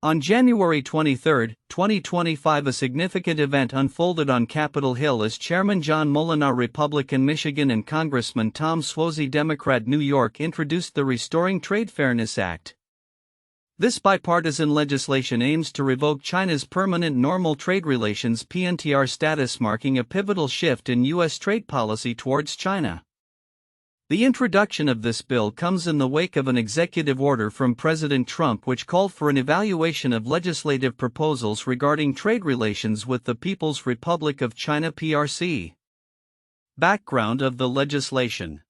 On January 23, 2025, a significant event unfolded on Capitol Hill as Chairman John Moolenaar, Republican, Michigan, and Congressman Tom Suozzi, Democrat, New York, introduced the Restoring Trade Fairness Act. This bipartisan legislation aims to revoke China's Permanent Normal Trade Relations (PNTR) status, marking a pivotal shift in U.S. trade policy towards China. The introduction of this bill comes in the wake of an executive order from President Trump which called for an evaluation of legislative proposals regarding trade relations with the People's Republic of China (PRC). Background of the legislation: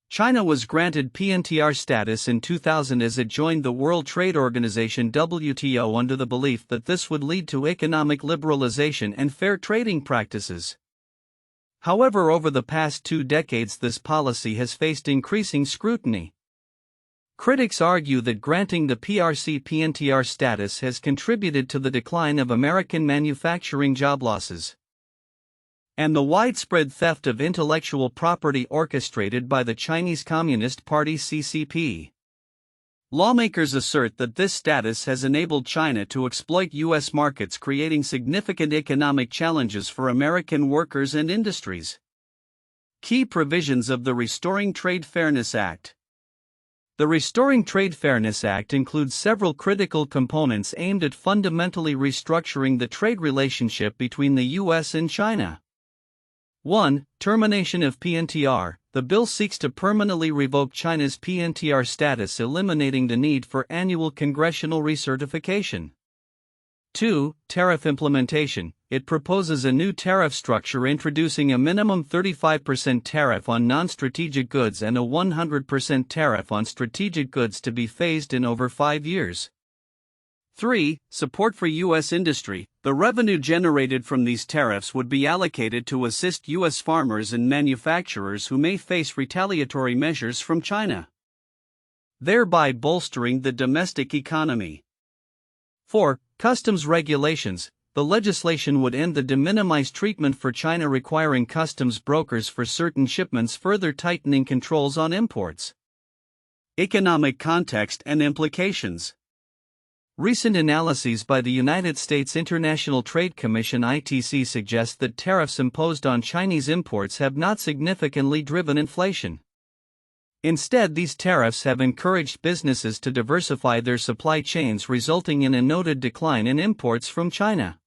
China was granted PNTR status in 2000 as it joined the World Trade Organization (WTO) under the belief that this would lead to economic liberalization and fair trading practices. However, over the past 2 decades, this policy has faced increasing scrutiny. Critics argue that granting the PRC PNTR status has contributed to the decline of American manufacturing job losses and the widespread theft of intellectual property orchestrated by the Chinese Communist Party (CCP). Lawmakers assert that this status has enabled China to exploit U.S. markets, creating significant economic challenges for American workers and industries. Key provisions of the Restoring Trade Fairness Act. The Restoring Trade Fairness Act includes several critical components aimed at fundamentally restructuring the trade relationship between the U.S. and China. 1. Termination of PNTR. The bill seeks to permanently revoke China's PNTR status, eliminating the need for annual congressional recertification. 2. Tariff implementation. It proposes a new tariff structure, introducing a minimum 35% tariff on non-strategic goods and a 100% tariff on strategic goods to be phased in over 5 years. 3. Support for U.S. industry. The revenue generated from these tariffs would be allocated to assist U.S. farmers and manufacturers who may face retaliatory measures from China, thereby bolstering the domestic economy. 4. Customs regulations. The legislation would end the de minimis treatment for China, requiring customs brokers for certain shipments, further tightening controls on imports. Economic context and implications. Recent analyses by the United States International Trade Commission (ITC) suggest that tariffs imposed on Chinese imports have not significantly driven inflation. Instead, these tariffs have encouraged businesses to diversify their supply chains, resulting in a noted decline in imports from China.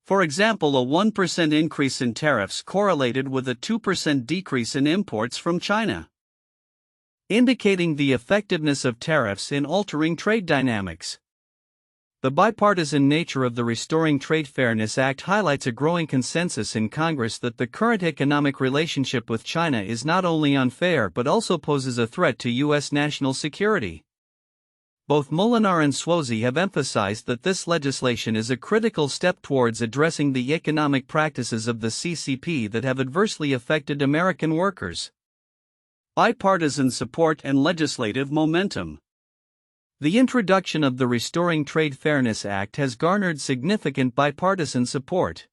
For example, a 1% increase in tariffs correlated with a 2% decrease in imports from China, indicating the effectiveness of tariffs in altering trade dynamics. The bipartisan nature of the Restoring Trade Fairness Act highlights a growing consensus in Congress that the current economic relationship with China is not only unfair but also poses a threat to U.S. national security. Both Moolenaar and Suozzi have emphasized that this legislation is a critical step towards addressing the economic practices of the CCP that have adversely affected American workers. Bipartisan support and legislative momentum. The introduction of the Restoring Trade Fairness Act has garnered significant bipartisan support.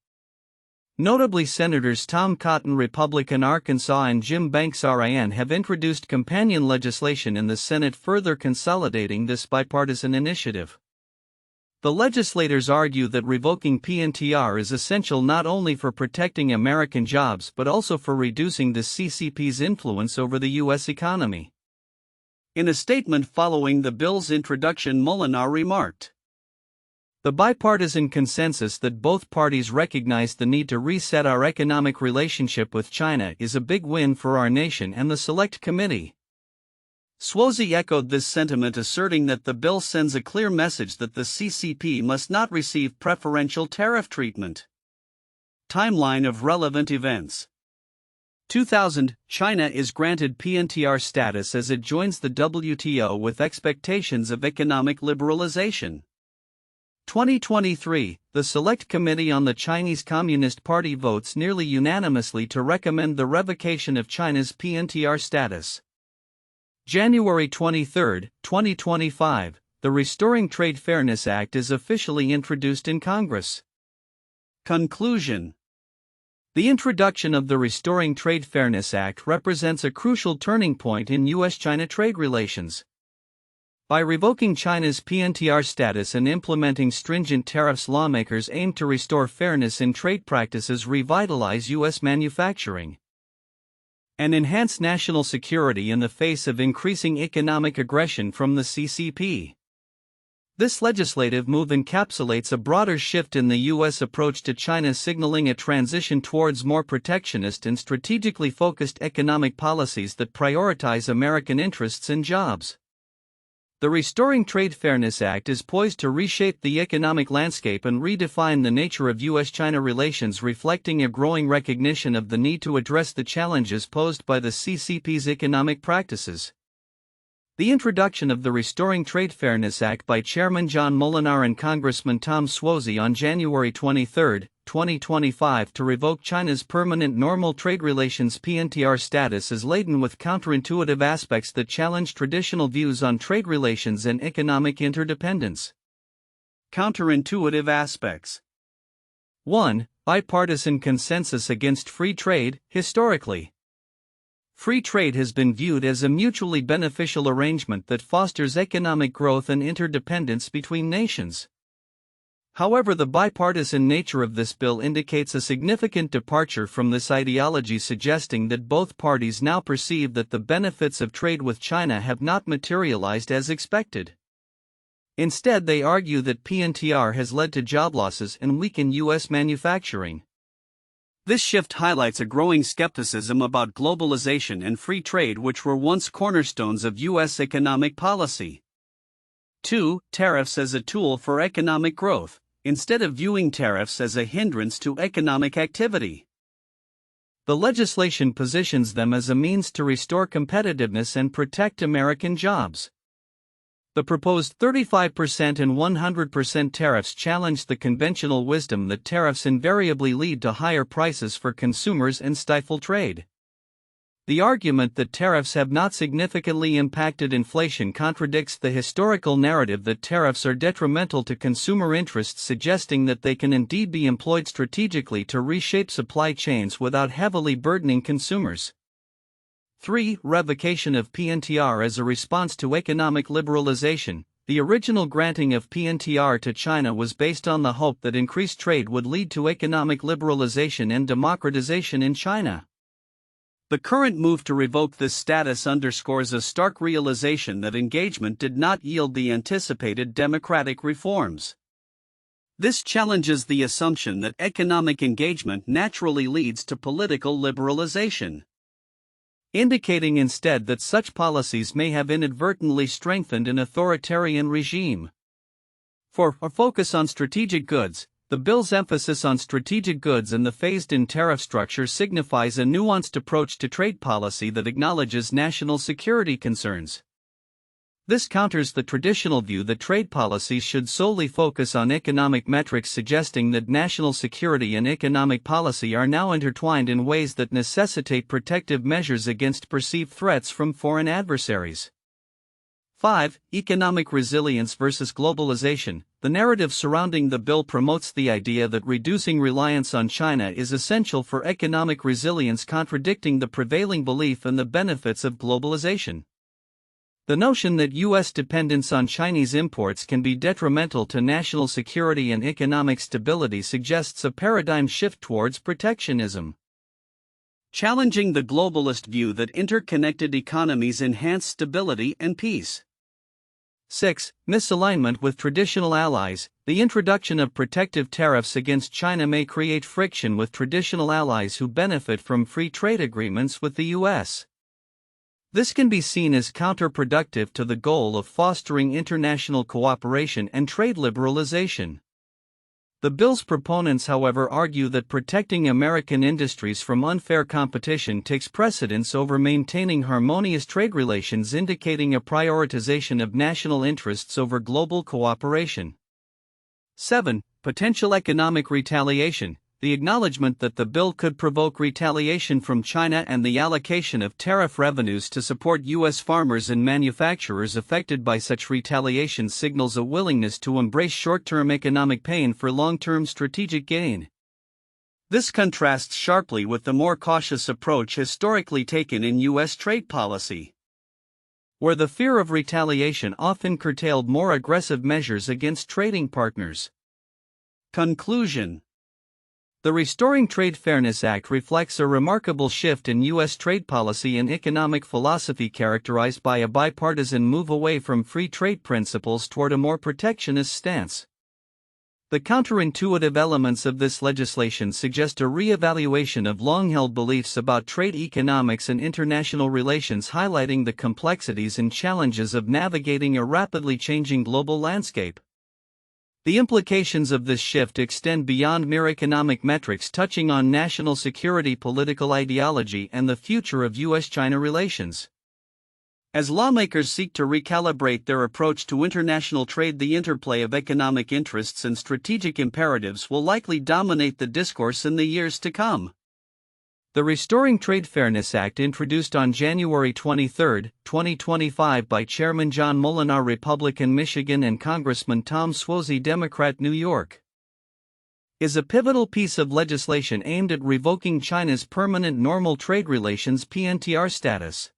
Notably, Senators Tom Cotton, Republican, Arkansas, and Jim Banks, RIN, have introduced companion legislation in the Senate, further consolidating this bipartisan initiative. The legislators argue that revoking PNTR is essential not only for protecting American jobs but also for reducing the CCP's influence over the U.S. economy. In a statement following the bill's introduction, Moolenaar remarked, "The bipartisan consensus that both parties recognize the need to reset our economic relationship with China is a big win for our nation and the Select Committee." Suozzi echoed this sentiment, asserting that the bill sends a clear message that the CCP must not receive preferential tariff treatment. Timeline of relevant events. 2000, China is granted PNTR status as it joins the WTO with expectations of economic liberalization. 2023, the Select Committee on the Chinese Communist Party votes nearly unanimously to recommend the revocation of China's PNTR status. January 23, 2025, the Restoring Trade Fairness Act is officially introduced in Congress. Conclusion. The introduction of the Restoring Trade Fairness Act represents a crucial turning point in U.S.-China trade relations. By revoking China's PNTR status and implementing stringent tariffs, lawmakers aim to restore fairness in trade practices, revitalize U.S. manufacturing, and enhance national security in the face of increasing economic aggression from the CCP. This legislative move encapsulates a broader shift in the U.S. approach to China, signaling a transition towards more protectionist and strategically focused economic policies that prioritize American interests and jobs. The Restoring Trade Fairness Act is poised to reshape the economic landscape and redefine the nature of U.S.-China relations, reflecting a growing recognition of the need to address the challenges posed by the CCP's economic practices. The introduction of the Restoring Trade Fairness Act by Chairman John Moolenaar and Congressman Tom Suozzi on January 23, 2025 to revoke China's permanent normal trade relations (PNTR) status is laden with counterintuitive aspects that challenge traditional views on trade relations and economic interdependence. Counterintuitive aspects. 1. Bipartisan consensus against free trade. Historically, free trade has been viewed as a mutually beneficial arrangement that fosters economic growth and interdependence between nations. However, the bipartisan nature of this bill indicates a significant departure from this ideology, suggesting that both parties now perceive that the benefits of trade with China have not materialized as expected. Instead, they argue that PNTR has led to job losses and weakened U.S. manufacturing. This shift highlights a growing skepticism about globalization and free trade, which were once cornerstones of U.S. economic policy. 2. Tariffs as a tool for economic growth. Instead of viewing tariffs as a hindrance to economic activity, the legislation positions them as a means to restore competitiveness and protect American jobs. The proposed 35% and 100% tariffs challenge the conventional wisdom that tariffs invariably lead to higher prices for consumers and stifle trade. The argument that tariffs have not significantly impacted inflation contradicts the historical narrative that tariffs are detrimental to consumer interests, suggesting that they can indeed be employed strategically to reshape supply chains without heavily burdening consumers. 3. Revocation of PNTR as a response to economic liberalization. The original granting of PNTR to China was based on the hope that increased trade would lead to economic liberalization and democratization in China. The current move to revoke this status underscores a stark realization that engagement did not yield the anticipated democratic reforms. This challenges the assumption that economic engagement naturally leads to political liberalization, indicating instead that such policies may have inadvertently strengthened an authoritarian regime. 4. A focus on strategic goods. The bill's emphasis on strategic goods and the phased-in tariff structure signifies a nuanced approach to trade policy that acknowledges national security concerns. This counters the traditional view that trade policies should solely focus on economic metrics, suggesting that national security and economic policy are now intertwined in ways that necessitate protective measures against perceived threats from foreign adversaries. 5. Economic resilience versus globalization. The narrative surrounding the bill promotes the idea that reducing reliance on China is essential for economic resilience, contradicting the prevailing belief in the benefits of globalization. The notion that U.S. dependence on Chinese imports can be detrimental to national security and economic stability suggests a paradigm shift towards protectionism, challenging the globalist view that interconnected economies enhance stability and peace. 6. Misalignment with traditional allies. The introduction of protective tariffs against China may create friction with traditional allies who benefit from free trade agreements with the U.S. This can be seen as counterproductive to the goal of fostering international cooperation and trade liberalization. The bill's proponents, however, argue that protecting American industries from unfair competition takes precedence over maintaining harmonious trade relations, indicating a prioritization of national interests over global cooperation. 7. Potential economic retaliation. The acknowledgement that the bill could provoke retaliation from China and the allocation of tariff revenues to support U.S. farmers and manufacturers affected by such retaliation signals a willingness to embrace short-term economic pain for long-term strategic gain. This contrasts sharply with the more cautious approach historically taken in U.S. trade policy. where the fear of retaliation often curtailed more aggressive measures against trading partners. Conclusion. The Restoring Trade Fairness Act reflects a remarkable shift in U.S. trade policy and economic philosophy characterized by a bipartisan move away from free trade principles toward a more protectionist stance. The counterintuitive elements of this legislation suggest a re-evaluation of long-held beliefs about trade economics and international relations, highlighting the complexities and challenges of navigating a rapidly changing global landscape. The implications of this shift extend beyond mere economic metrics, touching on national security, political ideology, and the future of U.S.-China relations. As lawmakers seek to recalibrate their approach to international trade, the interplay of economic interests and strategic imperatives will likely dominate the discourse in the years to come. The Restoring Trade Fairness Act, introduced on January 23, 2025 by Chairman John Moolenaar, Republican, Michigan, and Congressman Tom Suozzi, Democrat, New York, is a pivotal piece of legislation aimed at revoking China's Permanent Normal Trade Relations (PNTR) status.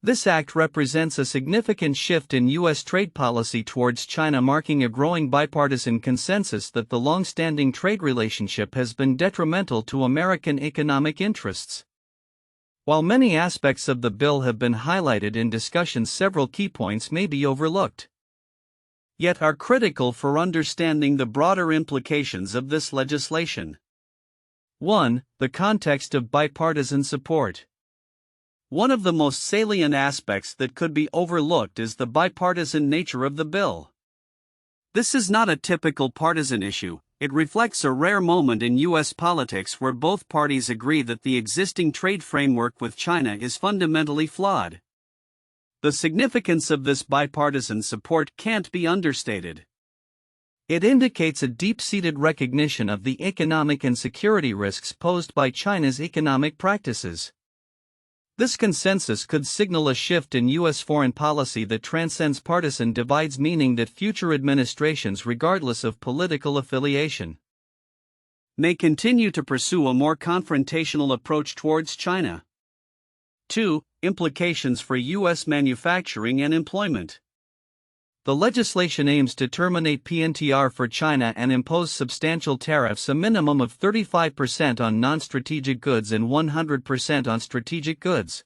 This act represents a significant shift in U.S. trade policy towards China, marking a growing bipartisan consensus that the long-standing trade relationship has been detrimental to American economic interests. While many aspects of the bill have been highlighted in discussions, several key points may be overlooked, yet are critical for understanding the broader implications of this legislation. 1. The context of bipartisan support. One of the most salient aspects that could be overlooked is the bipartisan nature of the bill. This is not a typical partisan issue. It reflects a rare moment in U.S. politics where both parties agree that the existing trade framework with China is fundamentally flawed. The significance of this bipartisan support can't be understated. It indicates a deep-seated recognition of the economic and security risks posed by China's economic practices. This consensus could signal a shift in U.S. foreign policy that transcends partisan divides, meaning that future administrations, regardless of political affiliation, may continue to pursue a more confrontational approach towards China. 2. Implications for U.S. manufacturing and employment. The legislation aims to terminate PNTR for China and impose substantial tariffs, a minimum of 35% on non-strategic goods and 100% on strategic goods.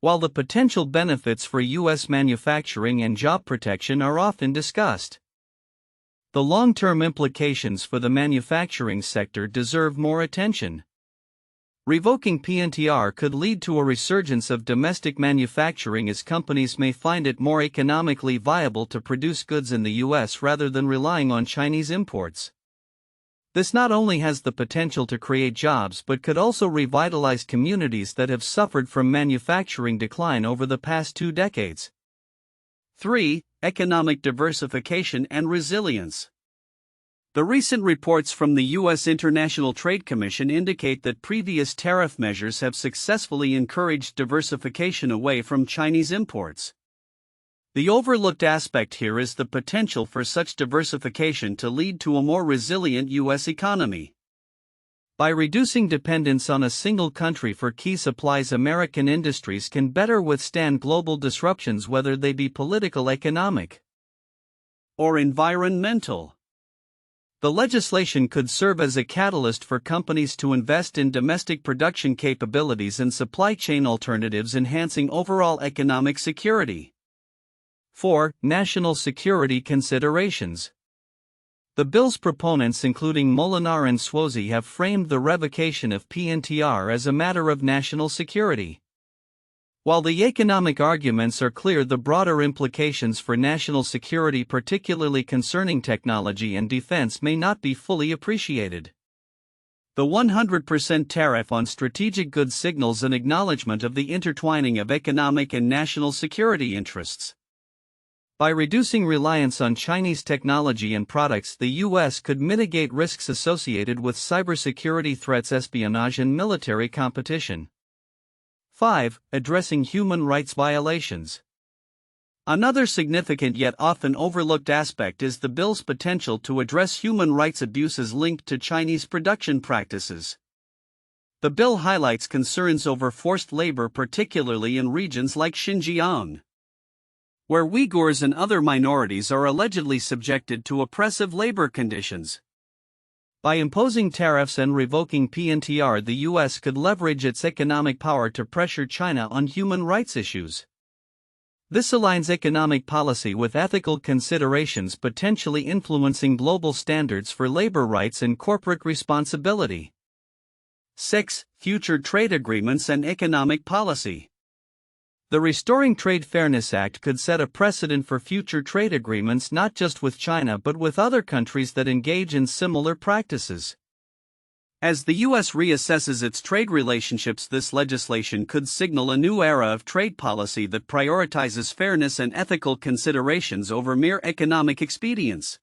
While the potential benefits for U.S. manufacturing and job protection are often discussed, the long-term implications for the manufacturing sector deserve more attention. Revoking PNTR could lead to a resurgence of domestic manufacturing, as companies may find it more economically viable to produce goods in the U.S. rather than relying on Chinese imports. This not only has the potential to create jobs but could also revitalize communities that have suffered from manufacturing decline over the past 2 decades. 3. Economic diversification and resilience. The recent reports from the U.S. International Trade Commission indicate that previous tariff measures have successfully encouraged diversification away from Chinese imports. The overlooked aspect here is the potential for such diversification to lead to a more resilient U.S. economy. By reducing dependence on a single country for key supplies, American industries can better withstand global disruptions, whether they be political, economic, or environmental. The legislation could serve as a catalyst for companies to invest in domestic production capabilities and supply chain alternatives, enhancing overall economic security. 4. National security considerations. The bill's proponents, including Moolenaar and Suozzi, have framed the revocation of PNTR as a matter of national security. While the economic arguments are clear, the broader implications for national security, particularly concerning technology and defense, may not be fully appreciated. The 100% tariff on strategic goods signals an acknowledgement of the intertwining of economic and national security interests. By reducing reliance on Chinese technology and products, the U.S. could mitigate risks associated with cybersecurity threats, espionage, and military competition. 5. Addressing human rights violations. Another significant yet often overlooked aspect is the bill's potential to address human rights abuses linked to Chinese production practices. The bill highlights concerns over forced labor, particularly in regions like Xinjiang, where Uyghurs and other minorities are allegedly subjected to oppressive labor conditions. By imposing tariffs and revoking PNTR, the U.S. could leverage its economic power to pressure China on human rights issues. This aligns economic policy with ethical considerations, potentially influencing global standards for labor rights and corporate responsibility. 6. Future trade agreements and economic policy. The Restoring Trade Fairness Act could set a precedent for future trade agreements not just with China but with other countries that engage in similar practices. As the U.S. reassesses its trade relationships, this legislation could signal a new era of trade policy that prioritizes fairness and ethical considerations over mere economic expedience.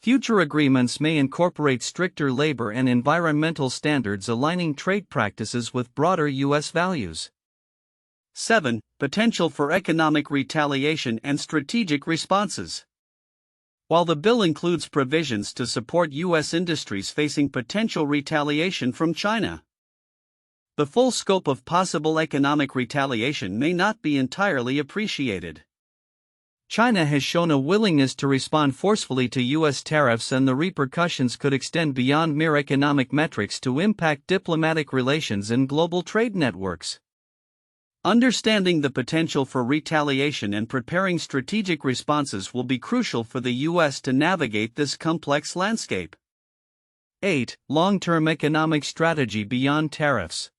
Future agreements may incorporate stricter labor and environmental standards, aligning trade practices with broader U.S. values. 7. Potential for economic retaliation and strategic responses. While the bill includes provisions to support U.S. industries facing potential retaliation from China, the full scope of possible economic retaliation may not be entirely appreciated. China has shown a willingness to respond forcefully to U.S. tariffs, and the repercussions could extend beyond mere economic metrics to impact diplomatic relations and global trade networks. Understanding the potential for retaliation and preparing strategic responses will be crucial for the U.S. to navigate this complex landscape. 8. Long-term economic strategy beyond tariffs.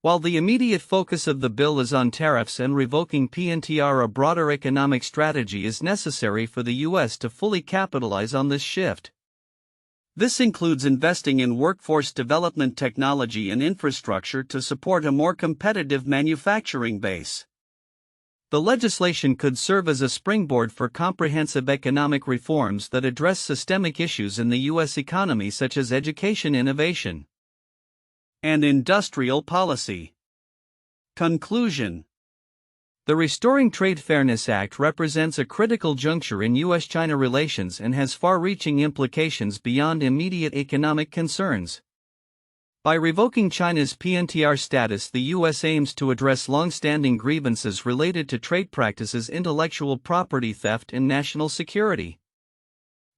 While the immediate focus of the bill is on tariffs and revoking PNTR, a broader economic strategy is necessary for the U.S. to fully capitalize on this shift. This includes investing in workforce development, technology, and infrastructure to support a more competitive manufacturing base. The legislation could serve as a springboard for comprehensive economic reforms that address systemic issues in the U.S. economy, such as education, innovation, and industrial policy. Conclusion. The Restoring Trade Fairness Act represents a critical juncture in U.S.-China relations and has far-reaching implications beyond immediate economic concerns. By revoking China's PNTR status, the U.S. aims to address long-standing grievances related to trade practices, intellectual property theft, and national security.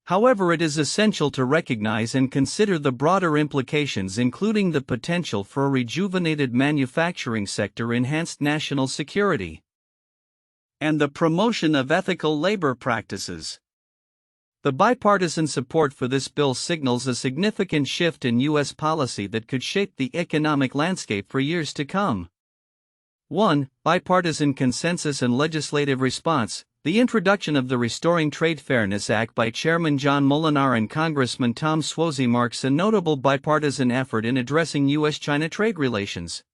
However, it is essential to recognize and consider the broader implications, including the potential for a rejuvenated manufacturing sector, enhanced national security, and the promotion of ethical labor practices. The bipartisan support for this bill signals a significant shift in U.S. policy that could shape the economic landscape for years to come. 1. Bipartisan consensus and legislative response. The introduction of the Restoring Trade Fairness Act by Chairman John Moolenaar and Congressman Tom Suozzi marks a notable bipartisan effort in addressing U.S.-China trade relations.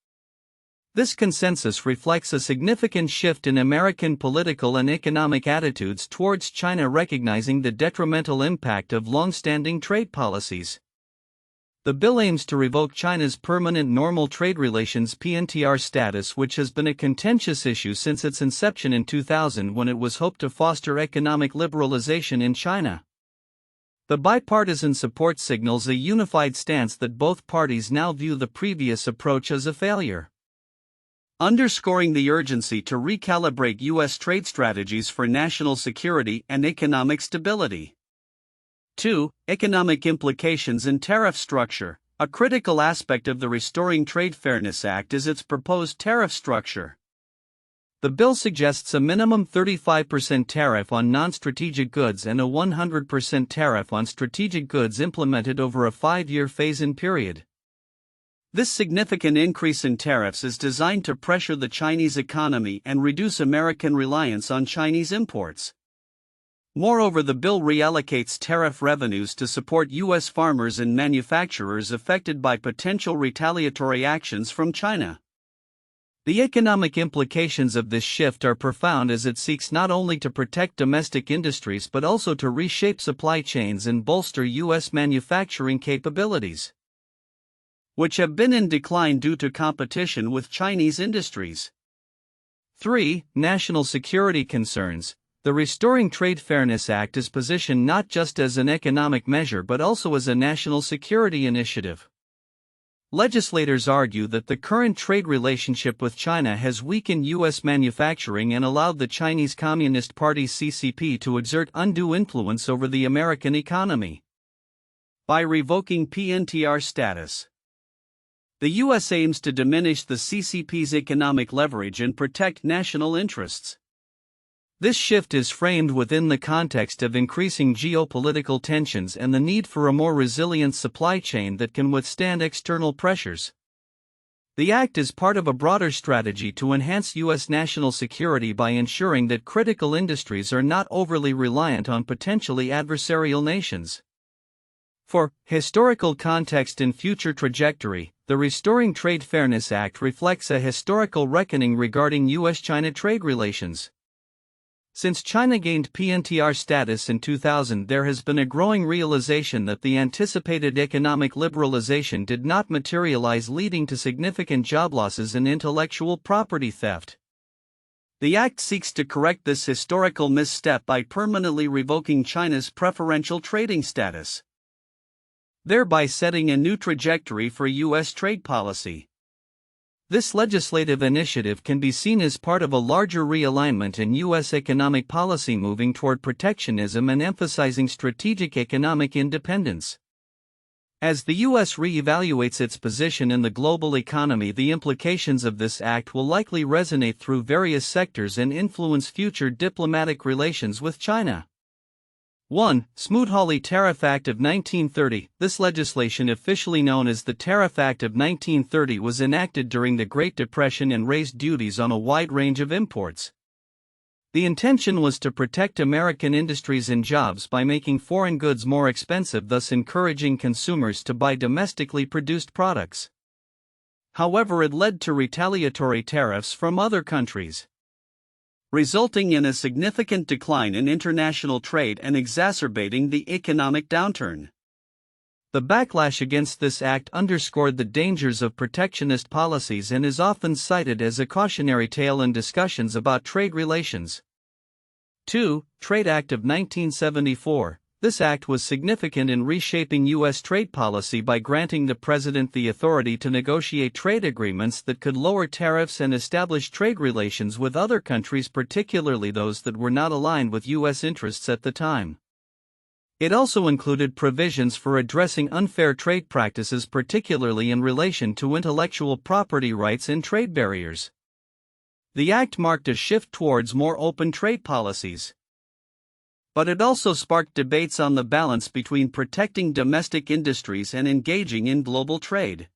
This consensus reflects a significant shift in American political and economic attitudes towards China, recognizing the detrimental impact of long-standing trade policies. The bill aims to revoke China's Permanent Normal Trade Relations (PNTR) status, which has been a contentious issue since its inception in 2000, when it was hoped to foster economic liberalization in China. The bipartisan support signals a unified stance that both parties now view the previous approach as a failure, underscoring the urgency to recalibrate U.S. trade strategies for national security and economic stability. 2. Economic implications and tariff structure. A critical aspect of the Restoring Trade Fairness Act is its proposed tariff structure. The bill suggests a minimum 35% tariff on non-strategic goods and a 100% tariff on strategic goods, implemented over a 5-year phase-in period. This significant increase in tariffs is designed to pressure the Chinese economy and reduce American reliance on Chinese imports. Moreover, the bill reallocates tariff revenues to support U.S. farmers and manufacturers affected by potential retaliatory actions from China. The economic implications of this shift are profound, as it seeks not only to protect domestic industries but also to reshape supply chains and bolster U.S. manufacturing capabilities, which have been in decline due to competition with Chinese industries. 3. National security concerns. The Restoring Trade Fairness Act is positioned not just as an economic measure but also as a national security initiative. Legislators argue that the current trade relationship with China has weakened U.S. manufacturing and allowed the Chinese Communist Party's CCP to exert undue influence over the American economy. By revoking PNTR status, the U.S. aims to diminish the CCP's economic leverage and protect national interests. This shift is framed within the context of increasing geopolitical tensions and the need for a more resilient supply chain that can withstand external pressures. The act is part of a broader strategy to enhance U.S. national security by ensuring that critical industries are not overly reliant on potentially adversarial nations. For historical context and future trajectory, the Restoring Trade Fairness Act reflects a historical reckoning regarding U.S.-China trade relations. Since China gained PNTR status in 2000, there has been a growing realization that the anticipated economic liberalization did not materialize, leading to significant job losses and intellectual property theft. The act seeks to correct this historical misstep by permanently revoking China's preferential trading status, thereby setting a new trajectory for U.S. trade policy. This legislative initiative can be seen as part of a larger realignment in U.S. economic policy moving toward protectionism and emphasizing strategic economic independence. As the U.S. re-evaluates its position in the global economy, the implications of this act will likely resonate through various sectors and influence future diplomatic relations with China. 1. Smoot-Hawley Tariff Act of 1930. This legislation, officially known as the Tariff Act of 1930, was enacted during the Great Depression and raised duties on a wide range of imports. The intention was to protect American industries and jobs by making foreign goods more expensive, thus encouraging consumers to buy domestically produced products. However, it led to retaliatory tariffs from other countries, resulting in a significant decline in international trade and exacerbating the economic downturn. The backlash against this act underscored the dangers of protectionist policies and is often cited as a cautionary tale in discussions about trade relations. 2. Trade Act of 1974. This act was significant in reshaping U.S. trade policy by granting the President the authority to negotiate trade agreements that could lower tariffs and establish trade relations with other countries, particularly those that were not aligned with U.S. interests at the time. It also included provisions for addressing unfair trade practices, particularly in relation to intellectual property rights and trade barriers. The act marked a shift towards more open trade policies, but it also sparked debates on the balance between protecting domestic industries and engaging in global trade.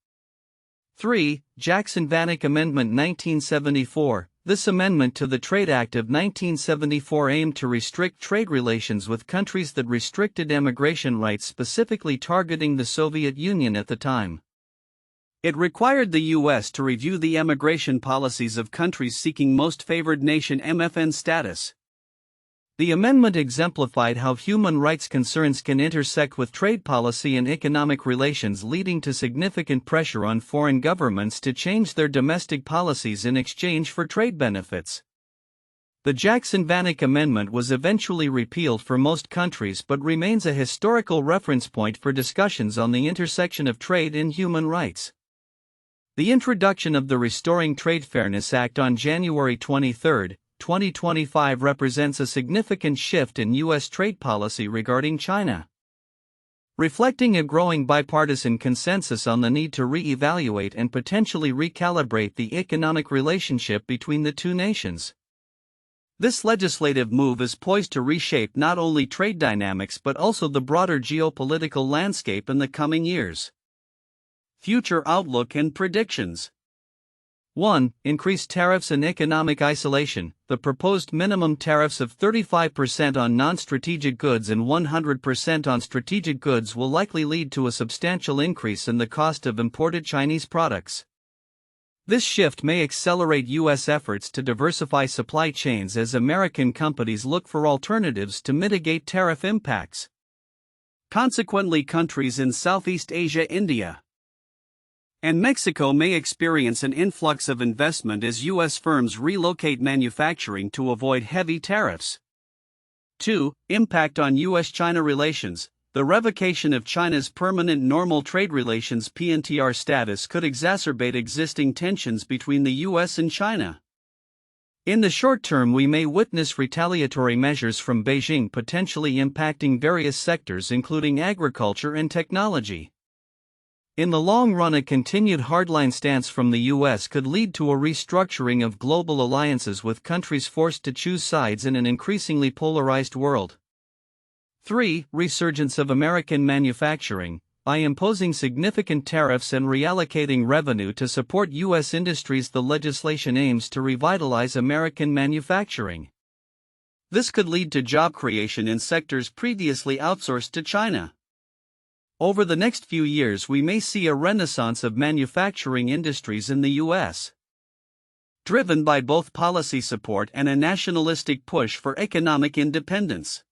3. Jackson-Vanik Amendment 1974. This amendment to the Trade Act of 1974 aimed to restrict trade relations with countries that restricted immigration rights, specifically targeting the Soviet Union at the time. It required the U.S. to review the immigration policies of countries seeking Most Favored Nation (MFN) status. The amendment exemplified how human rights concerns can intersect with trade policy and economic relations, leading to significant pressure on foreign governments to change their domestic policies in exchange for trade benefits. The Jackson-Vanik Amendment was eventually repealed for most countries but remains a historical reference point for discussions on the intersection of trade and human rights. The introduction of the Restoring Trade Fairness Act on January 23, 2025 represents a significant shift in U.S. trade policy regarding China, reflecting a growing bipartisan consensus on the need to re-evaluate and potentially recalibrate the economic relationship between the two nations. This legislative move is poised to reshape not only trade dynamics but also the broader geopolitical landscape in the coming years. Future outlook and predictions. 1. Increased tariffs and economic isolation. The proposed minimum tariffs of 35% on non-strategic goods and 100% on strategic goods will likely lead to a substantial increase in the cost of imported Chinese products. This shift may accelerate U.S. efforts to diversify supply chains as American companies look for alternatives to mitigate tariff impacts. Consequently, countries in Southeast Asia, India, and Mexico may experience an influx of investment as U.S. firms relocate manufacturing to avoid heavy tariffs. 2. Impact on U.S.-China relations. The revocation of China's permanent normal trade relations (PNTR) status could exacerbate existing tensions between the US and China. In the short term, we may witness retaliatory measures from Beijing potentially impacting various sectors including agriculture and technology. In the long run, a continued hardline stance from the US could lead to a restructuring of global alliances with countries forced to choose sides in an increasingly polarized world. 3. Resurgence of American manufacturing. By imposing significant tariffs and reallocating revenue to support U.S. industries, the legislation aims to revitalize American manufacturing. This could lead to job creation in sectors previously outsourced to China. Over the next few years, we may see a renaissance of manufacturing industries in the U.S., driven by both policy support and a nationalistic push for economic independence.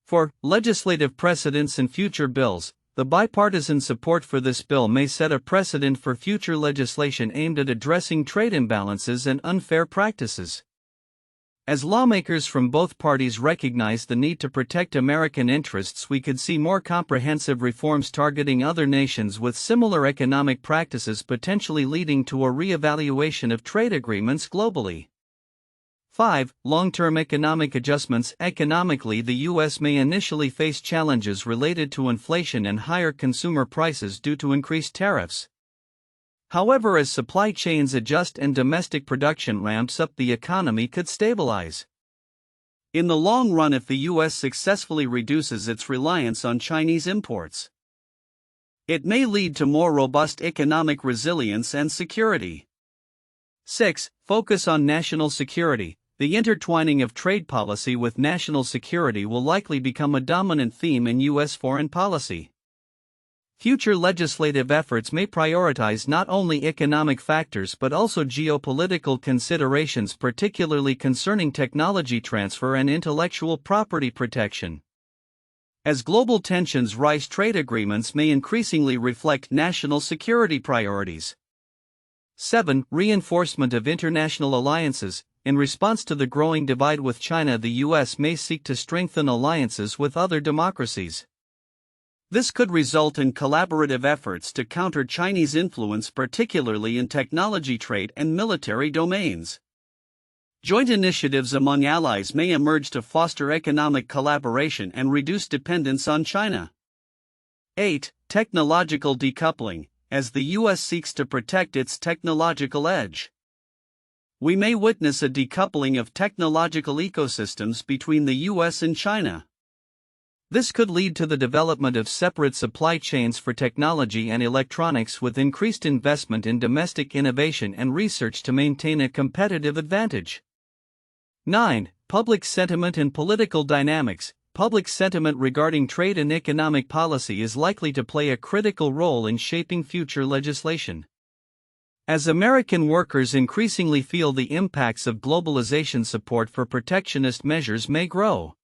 4. Legislative precedents and future bills. The bipartisan support for this bill may set a precedent for future legislation aimed at addressing trade imbalances and unfair practices. As lawmakers from both parties recognize the need to protect American interests, we could see more comprehensive reforms targeting other nations with similar economic practices, potentially leading to a re-evaluation of trade agreements globally. 5. Long-term economic adjustments. Economically, the U.S. may initially face challenges related to inflation and higher consumer prices due to increased tariffs. However, as supply chains adjust and domestic production ramps up, the economy could stabilize. In the long run, if the U.S. successfully reduces its reliance on Chinese imports, it may lead to more robust economic resilience and security. 6. Focus on national security. The intertwining of trade policy with national security will likely become a dominant theme in U.S. foreign policy. Future legislative efforts may prioritize not only economic factors but also geopolitical considerations, particularly concerning technology transfer and intellectual property protection. As global tensions rise, trade agreements may increasingly reflect national security priorities. 7. Reinforcement of international alliances. In response to the growing divide with China, the U.S. may seek to strengthen alliances with other democracies. This could result in collaborative efforts to counter Chinese influence, particularly in technology, trade, and military domains. Joint initiatives among allies may emerge to foster economic collaboration and reduce dependence on China. 8. Technological decoupling. As the U.S. seeks to protect its technological edge, we may witness a decoupling of technological ecosystems between the U.S. and China. This could lead to the development of separate supply chains for technology and electronics, with increased investment in domestic innovation and research to maintain a competitive advantage. 9. Public sentiment and political dynamics. Public sentiment regarding trade and economic policy is likely to play a critical role in shaping future legislation. As American workers increasingly feel the impacts of globalization, support for protectionist measures may grow.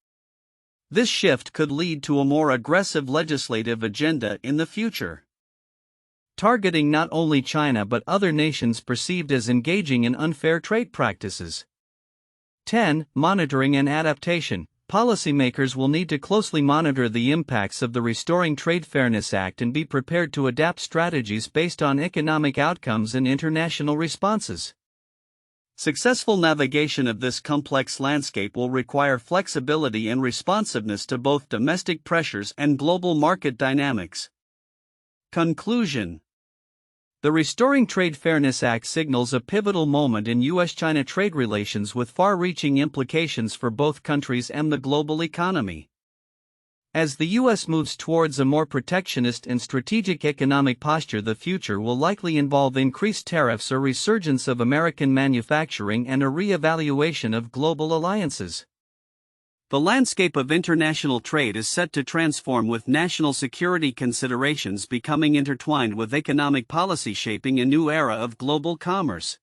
This shift could lead to a more aggressive legislative agenda in the future, targeting not only China but other nations perceived as engaging in unfair trade practices. 10. Monitoring and adaptation. Policymakers will need to closely monitor the impacts of the Restoring Trade Fairness Act and be prepared to adapt strategies based on economic outcomes and international responses. Successful navigation of this complex landscape will require flexibility and responsiveness to both domestic pressures and global market dynamics. Conclusion. The Restoring Trade Fairness Act signals a pivotal moment in U.S.-China trade relations with far-reaching implications for both countries and the global economy. As the U.S. moves towards a more protectionist and strategic economic posture, the future will likely involve increased tariffs, a resurgence of American manufacturing, and a re-evaluation of global alliances. The landscape of international trade is set to transform, with national security considerations becoming intertwined with economic policy, shaping a new era of global commerce.